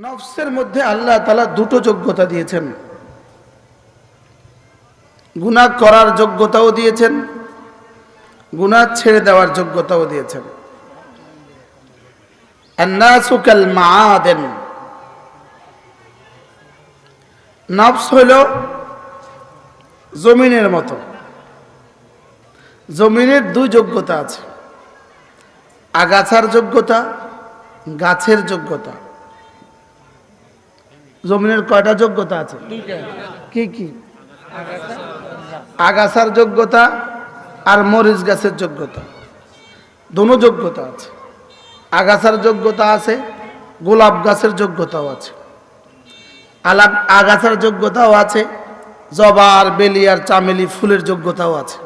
নফসের মধ্যে আল্লাহ তাআলা দুটো যোগ্যতা দিয়েছেন, গুনাহ করার যোগ্যতাও দিয়েছেন, গুনাহ ছেড়ে দেওয়ার যোগ্যতাও দিয়েছেন। আন-নাসু কাল মাআদিন, নফস হইল জমিনের মতো। জমিনের দুই যোগ্যতা আছে, আগাছার যোগ্যতা, গাছের যোগ্যতা। জমিনের কয়টা যোগ্যতা আছে? কি কি? আগাছার যোগ্যতা আর মরিচ গাছের যোগ্যতা, দুটো যোগ্যতা আছে। আগাছার যোগ্যতা আছে, গোলাপ গাছের যোগ্যতাও আছে। আগাছার যোগ্যতাও আছে, জবা আর বেলি আর চামেলি ফুলের যোগ্যতাও আছে।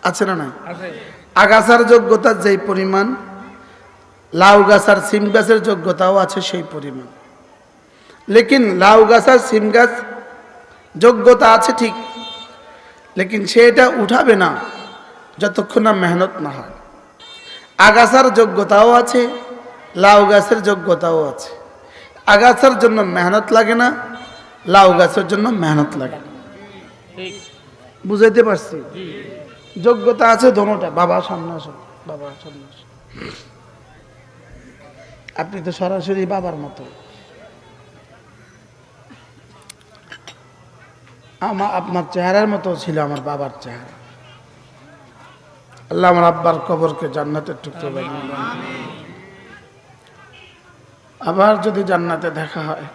আছে না নাই? আগাছার যোগ্যতা যেই পরিমাণ, লাউ গাছ আর সিম গাছের যোগ্যতাও আছে সেই পরিমাণ। লেকিন লাউ গাছ আর সিম গাছ যোগ্যতা আছে ঠিক, লেকিন সেটা উঠাবে না যতক্ষণ না মেহনত না হয়। আগাছার যোগ্যতাও আছে, লাউ গাছের যোগ্যতাও আছে। আগাছার জন্য মেহনত লাগে না, লাউ গাছের জন্য মেহনত লাগে না। বুঝাইতে পারছি? যোগ্যতা আছে দোনোটা। বাবা সামনে আসুন, বাবা সামনে আসুন। আপনি তো সরাসরি বাবার মতো। আপনার চেহারার মতো ছিল আমার বাবার চেহারা। আল্লাহ আমার আব্বার কবরকে জান্নাতের টুকরো বানিয়ে দেন। আবার যদি জান্নাতে দেখা হয়,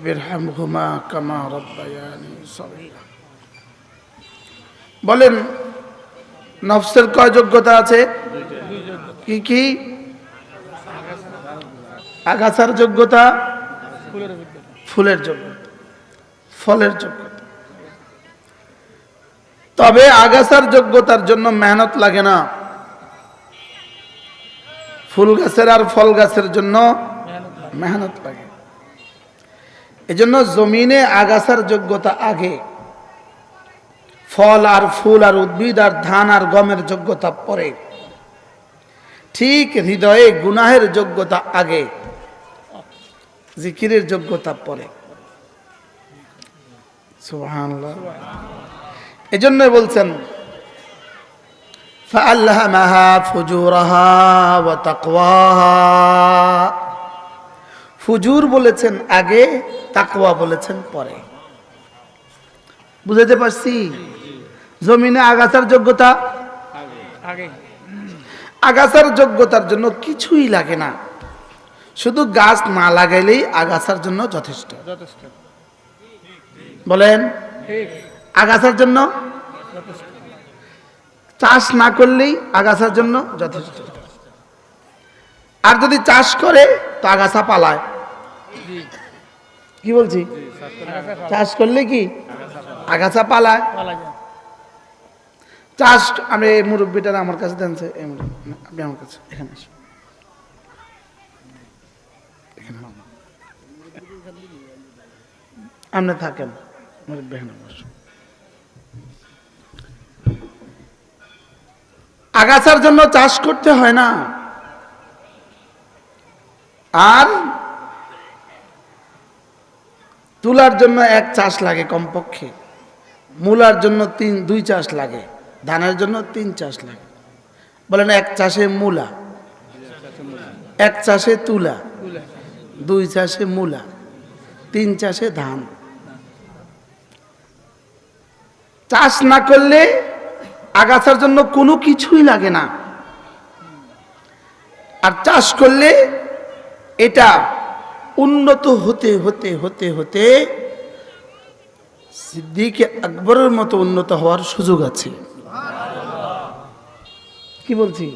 বিরহামহুমা কামা রাব্বায়ানি সগীরা। বলেন নফসের কয় যোগ্যতা আছে? কি কি? আগাছার যোগ্যতা, ফুলের যোগ্যতা, ফলের যোগ্যতা। তবে আগাছার যোগ্যতার জন্য মেহনত লাগে না, ফুল গাছের আর ফল গাছের জন্য মেহনত লাগে। এজন্য জমিনে আগাছার যোগ্যতা আগে, ফল আর ফুল আর উদ্ভিদ আর ধান আর গমের যোগ্যতা পরে। ঠিক হৃদয়ে গুনাহের যোগ্যতা আগে, জিকিরের যোগ্যতা পরে। সুবহানাল্লাহ। এজন্য বলছেন ফাআলহামাহা ফুজুরাহা ওয়া তাকওয়াহা। ফুজুর বলেছেন আগে, তাকওয়া বলেছেন পরে। বুঝাতে পারছি? জমিনে আগাছার যোগ্যতা আগে। আগাছার যোগ্যতার জন্য কিছুই লাগে না, শুধু গাছ না লাগাইলেই আগাছার জন্য যথেষ্ট। বলেন আগাছার জন্য চাষ না করলেই আগাছার জন্য যথেষ্ট। আর যদি চাষ করে তো আগাছা পালায়। কি বলছি? চাষ করলে কি আগাছা পালায়? চাষ, আমি এই মুরব্বীটারা আমার কাছে জানছে, আপনি আমার কাছে এখানে আসুন। আপনি থাকেন, আগাছার জন্য চাষ করতে হয় না। আর তুলার জন্য এক চাষ লাগে কমপক্ষে, মূলার জন্য দুই চাষ লাগে, ধানের জন্য 3 চাষ লাগে। বলেন এক চাষে মূলা, এক চাষে তুলা, 2 চাষে মূলা, 3 চাষে ধান। চাষ না করলে আগাছার জন্য কোনো কিছুই লাগে না। আর চাষ করলে এটা উন্নত হতে হতে হতে হতে সিদ্দিক আকবরের মতো উন্নত হওয়ার সুযোগ আছে। কি বলছি?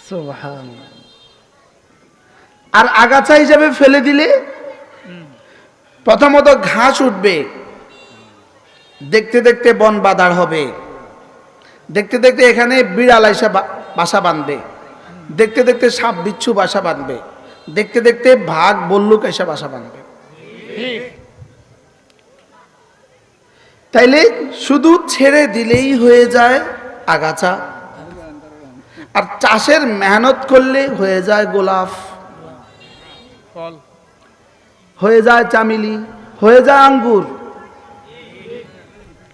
সুবহানাল্লাহ। আর আগাছা হিসাবে ফেলে দিলে প্রথমত ঘাস উঠবে, দেখতে দেখতে বন বাদার হবে, দেখতে দেখতে এখানে বিড়াল এসে বাসা বাঁধবে, দেখতে দেখতে সাপ বিচ্ছু বাসা বাঁধবে, দেখতে দেখতে ভাগ বল্লুক এসে বাসা বাঁধবে। তাইলে শুধু ছেড়ে দিলেই হয়ে যায় আগাছা, আর চাষের মেহনত করলে হয়ে যায় গোলাপ, হয়ে যায় চামেলি, হয়ে যায় আঙ্গুর,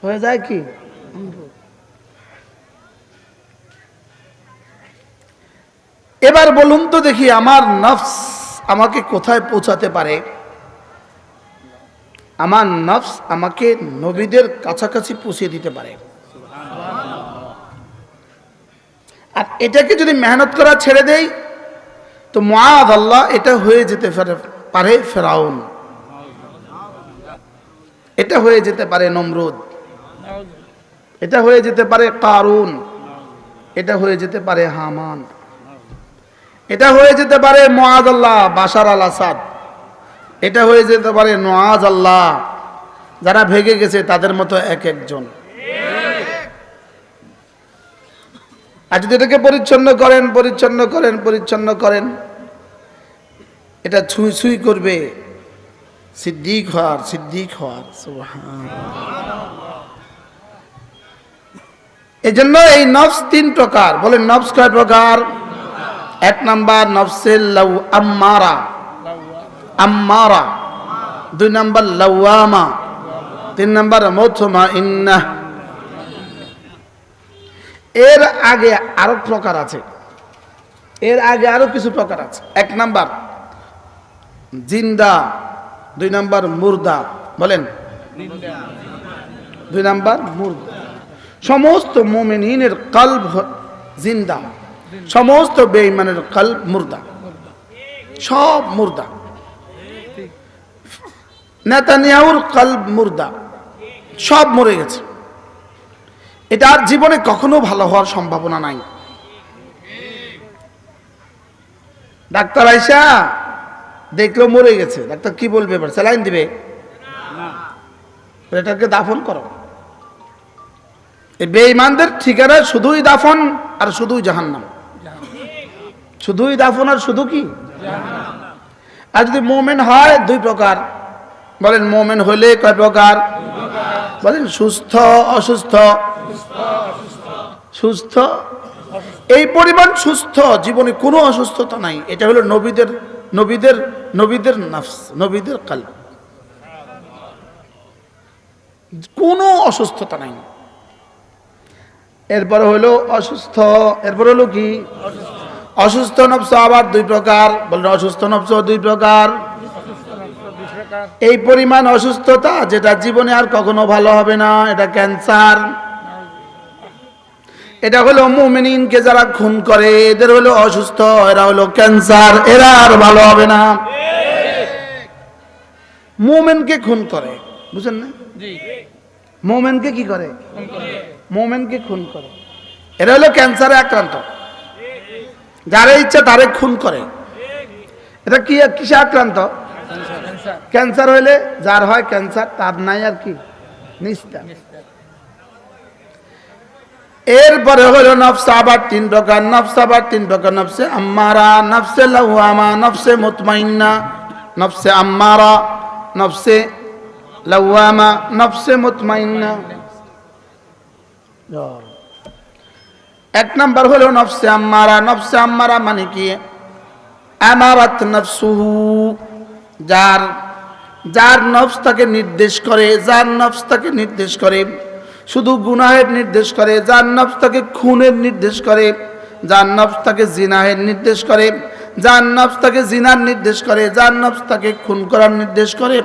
হয়ে যায় কি আঙ্গুর। এবার বলুন তো দেখি, আমার নফস আমাকে কোথায় পৌঁছাতে পারে? আমার নফস আমাকে নবীদের কাছাকাছি পৌঁছে দিতে পারে। আর এটাকে যদি মেহনত করা ছেড়ে দেই তো মুআদ আল্লাহ, এটা হয়ে যেতে পারে ফেরাউন, এটা হয়ে যেতে পারে নমরুদ, এটা হয়ে যেতে পারে কারুন, এটা হয়ে যেতে পারে হামান, এটা হয়ে যেতে পারে মুআদ আল্লাহ বাশার আল আসাদ, এটা হয়ে যেতে পারে মুআদ আল্লাহ যারা ভেগে গেছে তাদের মতো এক একজন। আর যদি এটাকে পরিচ্ছন্ন করেন পরিচ্ছন্ন করেন পরিচ্ছন্ন করেন, এটা ছুঁই ছুঁই করবে সিদ্দিক হওয়ার, সিদ্দিক হওয়ার। এই জন্য এই নফস তিন প্রকার। বলেন নফস কয় প্রকার? এক নাম্বার নফসে আম্মারা, আম্মারা। দুই নাম্বার লাওয়ামা, তিন নাম্বার মুতমাইন্নাহ। এর আগে আরো প্রকার আছে, এর আগে আরো কিছু প্রকার আছে। এক নাম্বার জিন্দা, দুই নাম্বার মুর্দা। বলেন দুই নাম্বার মুর্দা। সমস্ত মুমিনের কলব জিন্দা, সমস্ত বেঈমানের কলব মুর্দা, সব মুর্দা। নেতানিয়াহুর কলব মুর্দা, সব মরে গেছে। এটা আর জীবনে কখনো ভালো হওয়ার সম্ভাবনা নাই। ডাক্তার আইসা দেখলো মরে গেছে, ডাক্তার কি বলবে? এবার স্যালাইন দিবে? এটাকে দাফন করো। এই বেঈমানদের ঠিকানা শুধুই দাফন আর শুধুই জাহান্নাম, শুধুই দাফন আর শুধু কি জাহান্নাম। আর যদি মুমিন হয় দুই প্রকার। বলেন মুমিন হলে কয় প্রকার? বলেন সুস্থ অসুস্থ। সুস্থ, এই পরিমাণ সুস্থ, জীবনে কোনো অসুস্থতা নাই। এটা হলো নবীদের নবীদের নবীদের নফস, নবীদের কলব, কোনো অসুস্থতা নাই। এরপরে হলো অসুস্থ, এরপরে হলো কি অসুস্থ নফস আবার দুই প্রকার। বলেন অসুস্থ নফস দুই প্রকার। এই পরিমাণ অসুস্থতা যেটা জীবনে আর কখনো ভালো হবে না, এটা ক্যান্সার। এটা হলো মুমিনকে যারা খুন করে, এদের হলো অসুস্থ, এরা হলো ক্যান্সার, এরা আর ভালো হবে না। মুমিনকে খুন করে, বুঝেন না? মুমিনকে কি করে? মুমিনকে খুন করে। এরা হলো ক্যান্সারে আক্রান্ত, যারা ইচ্ছা তারে খুন করে। এটা কি কিসে আক্রান্ত? ক্যান্সার হইলে যার হয় ক্যান্সার, তার নাই আর কি নিস্তার। এরপরে হলো নফস আবার তিন প্রকার। নফস আবার তিন প্রকার। নফসে আম্মারা, নফসে লাওয়ামা, নফসে মুতমাইন্না। নফসে আম্মারা, নফসে লাওয়ামা, নফসে মুতমাইন্না। এক নাম্বার হলো নফসে আম্মারা। নফসে আম্মারা মানে কি? আমারাত নফসুহু, যার যার নফস তাকে নির্দেশ করে, যার নফস তাকে নির্দেশ করে শুধু গুনাহের নির্দেশ করে, যার নফস তাকে খুনের নির্দেশ করে, যার নফস তাকে জিনাহের নির্দেশ করে, যার নফস তাকে জিনার নির্দেশ করে, যার নফস তাকে খুন করার নির্দেশ করে,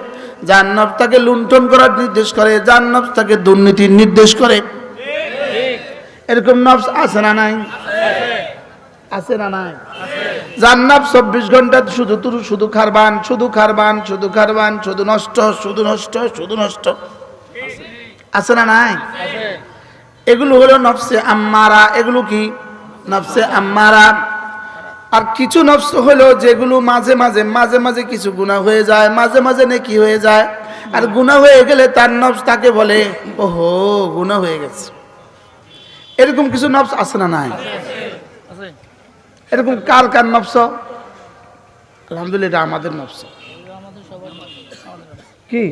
যার নফস তাকে লুণ্ঠন করার নির্দেশ করে, যার নফস তাকে দুর্নীতির নির্দেশ করে। এরকম নফস আছে না নাই? আছে না নাই? যার নফস 24 ঘন্টা শুধু শুধু খারবান, শুধু খারবান, শুধু খারবান, শুধু নষ্ট, শুধু নষ্ট, শুধু নষ্ট। আছে না নাই? এগুলো হলো নফসে আম্মারা। এগুলো কি? নফসে আম্মারা। আর কিছু নফস হলো যেগুলো মাঝে মাঝে মাঝে মাঝে কিছু গুনাহ হয়ে যায়, মাঝে মাঝে নেকি হয়ে যায়। আর গুনাহ হয়ে গেলে তার নফস তাকে বলে ওহো গুনাহ হয়ে গেছে। এরকম কিছু নফস আছে না নাই? এরকম কার কার নফস? আলহামদুলিল্লাহ আমাদের নফস। কি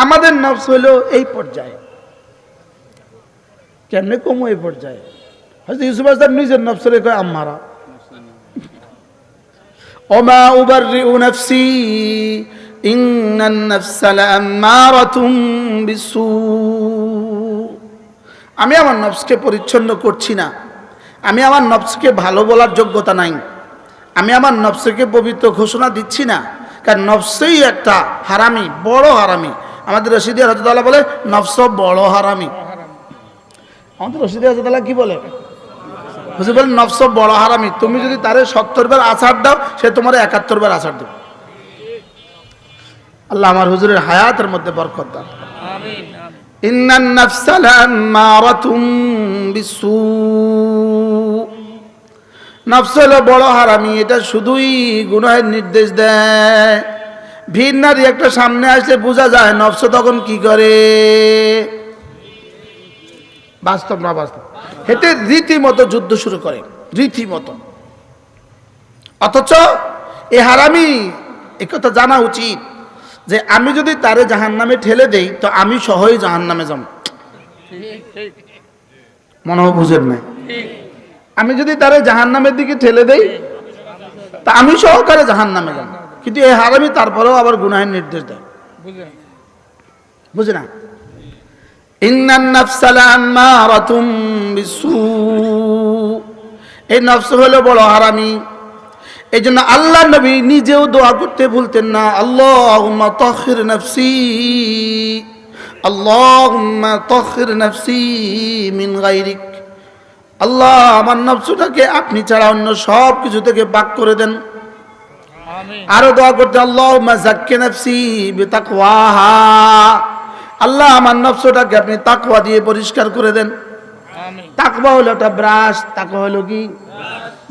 আমাদের নফস হলো এই পর্যায়ে। কেমনে কমু এই পর্যায়ে? হযরত ইউসুফ আলাইহিস সালাম নিজের নফসরে কয় আম্মারা, ওমা উবাররিউ নাফসি ইন্নান নাফসা লাআম্মারাতুম বিসু। আমি আমার নফসকে পরিচ্ছন্ন করছি না, আমি আমার নফসকে ভালো বলার যোগ্যতা নাই, আমি আমার নফসকে পবিত্র ঘোষণা দিচ্ছি না, কারণ নফসই একটা হারামি, বড় হারামি। আমাদের রশিদি রাদিয়াল্লাহু বলে নফস বড় হারামি। আমাদের রশিদি রাদিয়াল্লাহু কি বলে? বুঝে বলেন নফস বড় হারামি। তুমি যদি তারে 70 বার আছাড় দাও, সে তোমার 71 বার আছাড় দেবে। আল্লাহ আমার হুজুরের হায়াতের মধ্যে বরকত দান। আমিন। ইন্নান নাফসা লাআম্মারাতুম বিসু। নফস হলো বড় হারামি, এটা শুধুই গুনাহের নির্দেশ দেয়। ভিন নারী একটা সামনে আসলে বোঝা যায় নফস তখন কি করে। বাস্তব না বাস্তব, হেঁটে রীতিমতো যুদ্ধ শুরু করে, রীতিমতো। অথচ এ হারামি একথা জানা উচিত যে আমি যদি তারে জাহান্নামে ঠেলে দেই তো আমি সহই জাহান্নামে যাব। মনে হয় বুঝেন নাই? আমি যদি তারে জাহান্নামের দিকে ঠেলে দেই তা আমি সহকারে জাহান্নামে যাব। কিন্তু এই হারামি তারপরেও আবার গুনাহের নির্দেশ দেয়। বুঝে না? ইন্নান নাফসা লাআম্মারাতুম বিসু। এই নফস হলো বড় হারামি। এই জন্য আল্লাহ নবী নিজেও দোয়া করতে ভুলতেন না, আল্লাহুম্মা তাহহির নাফসি, আল্লাহুম্মা তাহহির নাফসি মিন গায়রিক। আল্লাহ আমার নফসটাকে আপনি ছাড়া অন্য সব কিছু থেকে পাক করে দেন। আমিন। আরো দোয়া করতে, আল্লাহুম্মা যাক্কি নাফসি বিতাকওয়াহা। আল্লাহ আমার নফসটাকে আপনি তাকওয়া দিয়ে পরিষ্কার করে দেন। আমিন। তাকওয়া হলো একটা ব্রাশ। তাকওয়া হলো কি?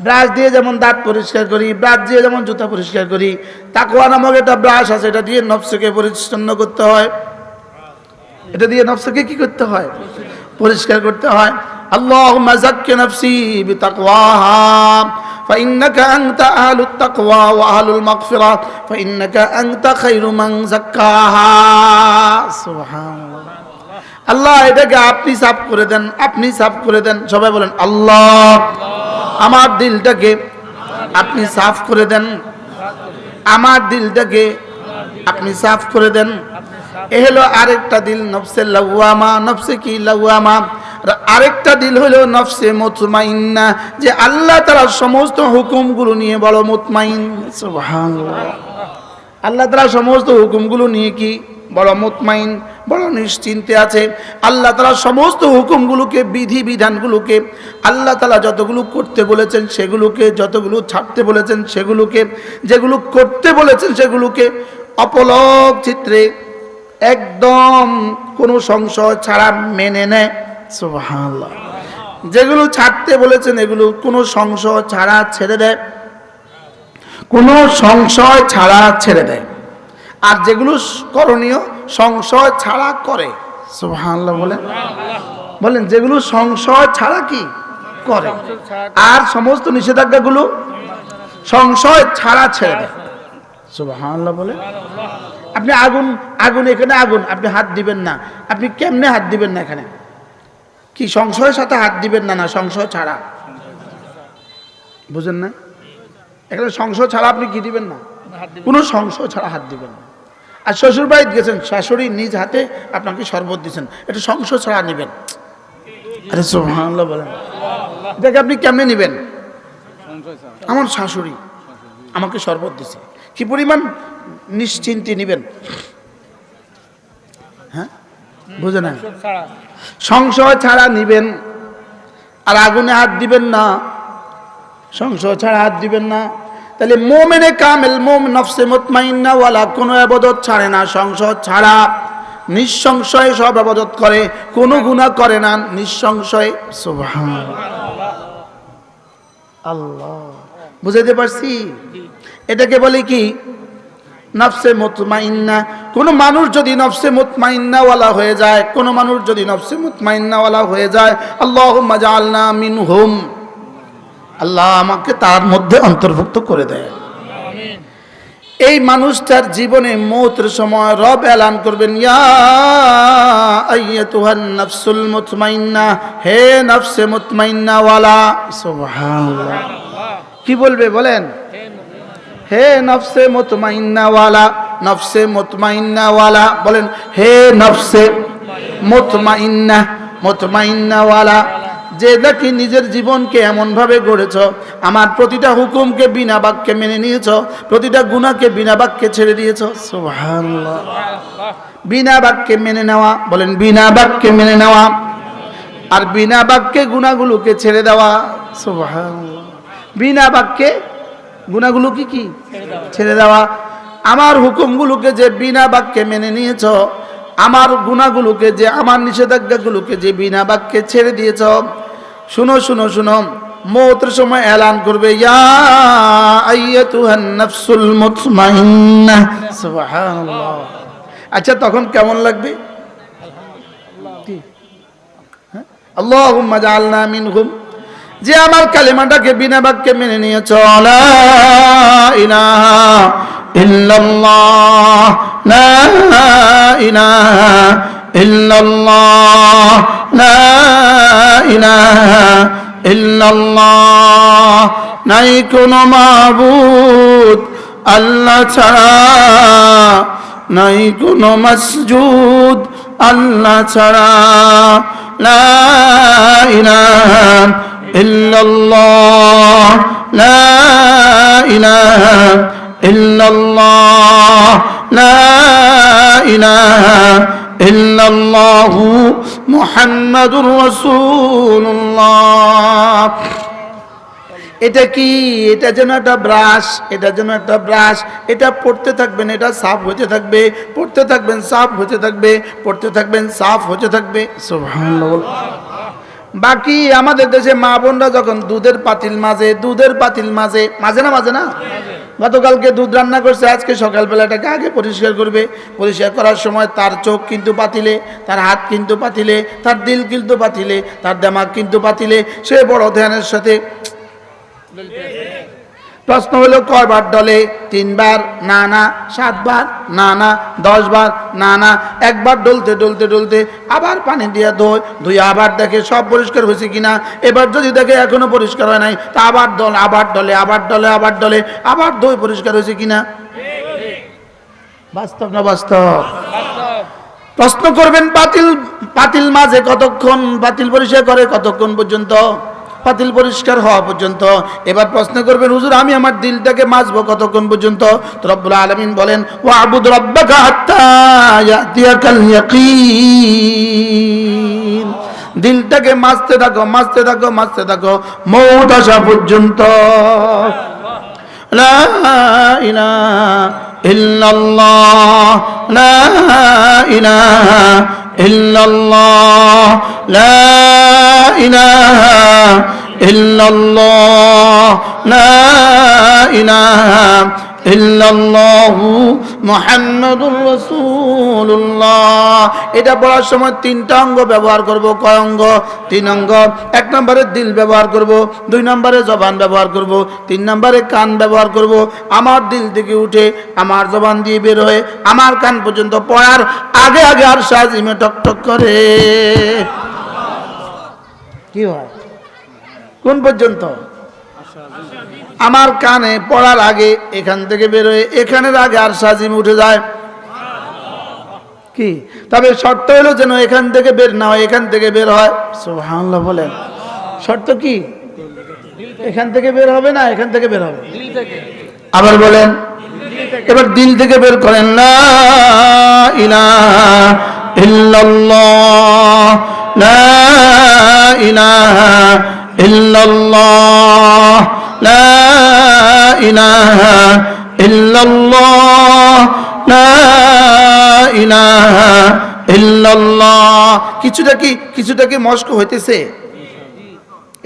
ব্রাশ দিয়ে যেমন দাঁত পরিষ্কার করি, ব্রাশ দিয়ে যেমন জুতা পরিষ্কার করি, তাকওয়া নামক একটা ব্রাশ আছে, এটা দিয়ে নফসকে পরিচ্ছন্ন করতে হয়। এটা দিয়ে নফসকে কি করতে হয়? পরিষ্কার করতে হয়। আল্লাহুম্মা যাক্কি নাফসি বিতাকওয়াহা ফাইন্নাকা আনতা আহলুত তাকওয়া ওয়া আহলুল মাগফিরাহ ফাইন্নাকা আনতা খায়রু মান যাক্কাহা। সুবহানাল্লাহ। আল্লাহ এটাকে আপনি সাফ করে দেন, আপনি সাফ করে দেন। সবাই বলেন আল্লাহ, আমার দিলটাকে আপনি সাফ করে দেন, আমার দিলটাকে আপনি সাফ করে দেন। এ হলো আরেকটা দিল, নফসে লাওয়ামা। নফসে কি? লাওয়ামা। আরেকটা দিল হলো নফসে মুতমাইন্না, যে আল্লাহ তাআলার সমস্ত হুকুমগুলো নিয়ে বড় মুতমাইন। সুবহানাল্লাহ। আল্লাহ তাআলার সমস্ত হুকুমগুলো নিয়ে কি বড় মুতমাইন, বড় নিশ্চিন্তে আছে। আল্লাহ তাআলা সমস্ত হুকুমগুলোকে, বিধি বিধানগুলোকে, আল্লাহ তাআলা যতগুলো করতে বলেছেন সেগুলোকে, যতগুলো ছাড়তে বলেছেন সেগুলোকে, যেগুলো করতে বলেছেন সেগুলোকে অপলক চিত্রে একদম কোনো সংশয় ছাড়া মেনে নেয়। সুবহানাল্লাহ। যেগুলো ছাড়তে বলেছেন এগুলো কোনো সংশয় ছাড়া ছেড়ে দেয়, কোনো সংশয় ছাড়া ছেড়ে দেয়। আর যেগুলো করণীয় সংশয় ছাড়া করে। সুবহানাল্লাহ বলেন, বলেন যেগুলো সংশয় ছাড়া কি করে, আর সমস্ত নিষেধাজ্ঞাগুলো সংশয় ছাড়া ছেড়ে দেয়। সুবহানাল্লাহ বলেন। আপনি আগুন, আগুন এখানে আগুন, আপনি হাত দিবেন না। আপনি কেমনে হাত দিবেন না? এখানে কি সংশয়ের সাথে হাত দিবেন না? না, সংশয় ছাড়া। বুঝেন না? এখানে সংশয় ছাড়া আপনি কি দিবেন না? কোনো সংশয় ছাড়া হাত দিবেন না। আর শ্বশুর বাড়িতে গেছেন, শাশুড়ি নিজ হাতে আপনাকে শরবত দিচ্ছেন, এটা সংশয় ছাড়া নেবেন। আরে সুবহানাল্লাহ বলেন। এটাকে আপনি কেমনে নেবেন? আমার শাশুড়ি আমাকে শরবত দিছে, কি পরিমাণ নিশ্চিন্তে নেবেন। হ্যাঁ, বুঝে না? সংশয় ছাড়া নিবেন। আর আগুনে হাত দিবেন না, সংশয় ছাড়া হাত দিবেন না। তাহলে মুমিনে কামেল, মুমিন নফসে মুতমাইন্না ওয়ালা কোনো ইবাদত ছাড়ে না সংশয় ছাড়া। নিঃসংশয়ে সব ইবাদত করে, কোনো গুনাহ করে না, নিঃসংশয়ে। সুবহানাল্লাহ। আল্লাহ, বুঝাইতে পারছি? এটাকে বলে কি? নফসে মুতমাইন্না। কোন মানুষ যদি নফসে মুতমাইন্না ওয়ালা হয়ে যায়, কোন মানুষ যদি নফসে মুতমাইন্না ওয়ালা হয়ে যায়, আল্লাহুম্মা জাআলনা মিনহুম, আল্লাহ আমাকে তার মধ্যে অন্তর্ভুক্ত করে দেয়। আমিন। এই মানুষটার জীবনে মৌতের সময় রব এলান করবেন, ইয়া আইয়াতুহান নাফসুল মুতমাইন্না, হে নফসে মুতমাইন্না ওয়ালা। সুবহানাল্লাহ। কি বলবে বলেন? হে নফসে মুতমাইন্না ওয়ালা, নফসে মুতমাইন্না ওয়ালা বলেন, হে নফসে মুতমাইন্না, মুতমাইন্না ওয়ালা, যে দেখি নিজের জীবনকে এমনভাবে গড়েছ, আমার প্রতিটা হুকুমকে বিনা বাক্যে মেনে নিয়েছ, প্রতিটা গুনাহকে বিনা বাক্যে ছেড়ে দিয়েছ। সুবহানাল্লাহ। বিনা বাক্যে মেনে নেওয়া বলেন, বিনা বাক্যে মেনে নেওয়া, আর বিনা বাক্যে গুনাহগুলোকে ছেড়ে দেওয়া। সুবহানাল্লাহ। বিনা বাক্যে গুনাহগুলো কি ছেড়ে দেওয়া। আমার হুকুমগুলোকে যে বিনা বাক্যে মেনে নিয়েছ, আমার গুনাহগুলোকে যে, আমার নিষেধাজ্ঞাগুলোকে যে বিনা বাক্যে ছেড়ে দিয়েছ। শুনো শুনো শুনো, মওতের সময় এলান করবে, ইয়া আইয়াতুহান নাফসুল মুতমাইন্না। সুবহানাল্লাহ। আচ্ছা তখন কেমন লাগবে? আল্লাহুম্মা জাআলনা মিনহুম, যে আমার কালেমাটাকে বিনা বাক্যে মেনে নিয়েছ। লা ইলাহা ইল্লাল্লাহ, লা ইলাহা ইল্লাল্লাহ, লা ইলাহা ইল্লাল্লাহ, নাই কোনো মাবুদ আল্লাহ ছাড়া, নাই কোনো মাসজুদ আল্লাহ ছাড়া, লা ইলাহা ইল্লাল্লাহ, লা ইলাহা ইল্লাল্লাহ, লা ইলাহা ইল্লাল্লাহু মুহাম্মাদুর রাসূলুল্লাহ। এটা কি? এটা যেন একটা ব্রাশ, এটা যেন একটা ব্রাশ। এটা পড়তে থাকবেন, এটা সাফ হতে থাকবে, পড়তে থাকবেন, সাফ হতে থাকবে, পড়তে থাকবেন, সাফ হতে থাকবে। সুবহানাল্লাহ। বাকি আমাদের দেশে মা বোনরা যখন দুধের পাতিল মাঝে মাঝে না, গতকালকে দুধ রান্না করছে, আজকে সকালবেলা এটাকে আগে পরিষ্কার করবে। পরিষ্কার করার সময় তার চোখ কিন্তু পাতিলে, তার হাত কিন্তু পাতিলে, তার দিল কিন্তু পাতিলে, তার দিমাগ কিন্তু পাতিলে। সে বড় ধ্যানের সাথে। প্রশ্ন হলো কয়বার ডলে? 3 বার? না না। 7 বার? না না। 10 বার? না না। একবার ডলতে ডলতে ডলতে আবার পানি দিয়ে ধুয়ে আবার দেখে সব পরিষ্কার হয়েছে কিনা। এবার যদি দেখে এখনো পরিষ্কার হয় নাই, তা আবার আবার ডলে, আবার ডলে, আবার ডলে, আবার ধুয়ে পরিষ্কার হয়েছে কিনা। বাস্তব না বাস্তব? প্রশ্ন করবেন, পাতিল মাঝে কতক্ষণ? পাতিল পরিষ্কার করে কতক্ষণ পর্যন্ত? পাতিল পরিষ্কার হওয়া পর্যন্ত। এবার প্রশ্ন করবেন, হুজুর আমি আমার দিলটাকে মাজবো কতক্ষণ পর্যন্ত? তো রব্বুল আলামিন বলেন, ওয়াবুদ রাব্বাকা হাত্তা ইয়াতিয়াকাল ইয়াকিন। দিলটাকে মাজতে থাকো, মাজতে থাকো, মাজতে থাকো, মওত আসা পর্যন্ত। লা ইলাহা ইল্লাল্লাহ, লা ইলাহা ইল্লাল্লাহ, লা ইলাহা ইল্লাল্লাহ, লা ইলাহা ইল্লাল্লাহু মুহাম্মাদুর রাসূলুল্লাহ। এটা পড়ার সময় 3টা অঙ্গ ব্যবহার করব। কয় অঙ্গ? 3 অঙ্গ। 1 নম্বরে দিল ব্যবহার করব, 2 নম্বরে জবান ব্যবহার করব, 3 নম্বরে কান ব্যবহার করব। আমার দিল থেকে উঠে আমার জবান দিয়ে বের হয়ে আমার কান পর্যন্ত পড়ার আগে আগে আরশ আজিমে টকটক করে। কি হয়? কোন পর্যন্ত? আমার কানে পড়ার আগে এখান থেকে বের হয়ে এখানের আগে আরশ আজিম উঠে যায়। কি? তবে শর্ত হলো যেন এখান থেকে বের না হয়, এখান থেকে বের হয়। সুবহানাল্লাহ বলেন। শর্ত কি? এখান থেকে বের হবে না, এখান থেকে বের হবে। আবার বলেন। এবার দিল থেকে বের করেন, লা ইলাহা ইল্লাল্লাহ, লা ইলাহা ইল্লাল্লাহ, লা ইলাহা ইল্লাল্লাহ, লা ইলাহা ইল্লাল্লাহ। কিছুটা কি মস্ক হইতেছে?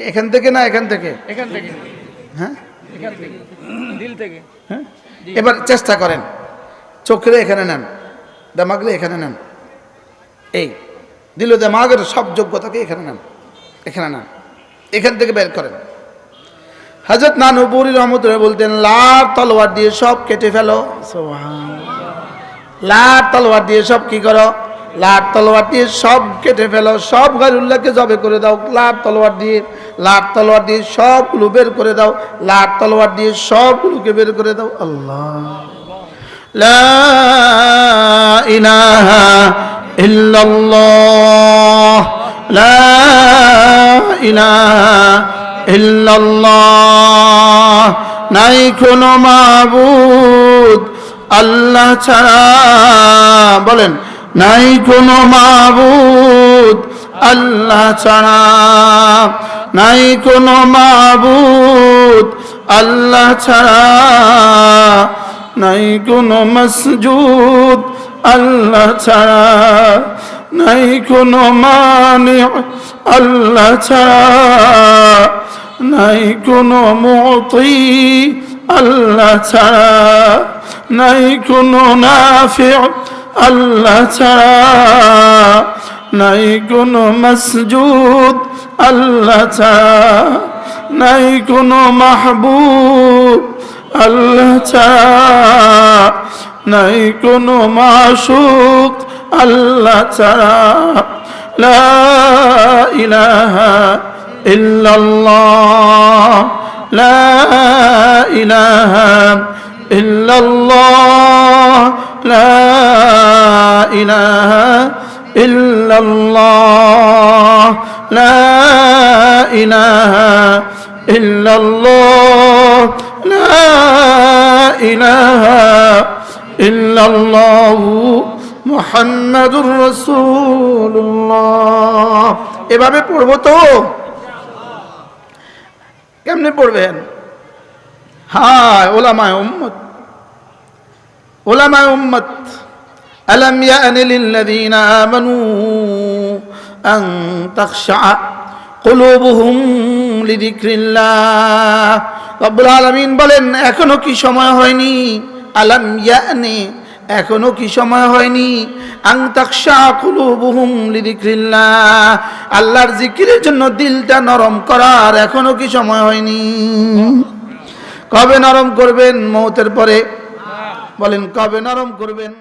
এখান থেকে না এখান থেকে? এখান থেকে। হ্যাঁ, এখান থেকে, দিল থেকে। হ্যাঁ। এবার চেষ্টা করেন, চোখের এখানে নেন, দিমাগের এখানে নেন, এই দিল দিমাগের সব যোগ্যতাকে এখানে নেন, এখানে নেন, এখান থেকে বের করেন। হযরত নানুপুরি রহমতুল্লাহ বলতেন লার তলোয়ার দিয়ে সব কেটে ফেলো। সুবহানাল্লাহ। লার তলোয়ার দিয়ে সব কি করো? লার তলোয়ার দিয়ে সব কেটে ফেলো, সব গায়রুল্লাহকে জবে করে দাও লার তলোয়ার দিয়ে। লার তলোয়ার দিয়ে সবগুলো বের করে দাও, লার তলোয়ার দিয়ে সবগুলোকে বের করে দাও। আল্লাহ লা ইলাহা ইল্লাল্লাহ, লা ইলাহা ইল্লাল্লাহ, নাই কোনো মাবুদ আল্লাহ ছাড়া। বলেন নাই কোনো মাবুদ আল্লাহ ছাড়া, নাই কোনো মাবুদ আল্লাহ ছাড়া, নাই কোনো মসজুদ আল্লাহ ছাড়া, নাই কোনো মানি আল্লাহ ছাড়া, নাই কোনো মুতি আল্লাহ ছাড়া, নাই কোনো নাফি আল্লাহ ছাড়া, নাই কোনো মসজুদ আল্লাহ ছাড়া, নাই কোনো মাহবুব আল্লাহ ছাড়া, নাই কোনো মাশুক আল্লাহ ছাড়া। লা ইলাহা ইল্লাল্লাহ, লা ইলাহা ইল্লাল্লাহ, লা ইলাহা ইল্লাল্লাহ, লা ইলাহা ইল্লাল্লাহ, লা ইলাহা ইল্লাল্লাহ মুহাম্মাদুর রাসূলুল্লাহ। এভাবে পড়বো তো? কেমনে পড়বেন? হ্যাঁ, উলামায়ে উম্মত, উলামায়ে উম্মত আলাম ইয়ানি লিল্লাযীনা আমানু আন তাখশা কুলুবুহুম লিযিকরিল্লাহ। রব্বুল আলামিন বলেন এখনো কি সময় হয়নি? আলাম ইয়ানি, এখনো কি সময় হয়নি? আন তাখশা কুলুবুহুম লিযিকরিল্লাহ, আল্লাহর জিকিরের জন্য দিলটা নরম করার এখনো কি সময় হয়নি? কবে নরম করবেন? মওতের পরে। বলেন কবে নরম করবেন?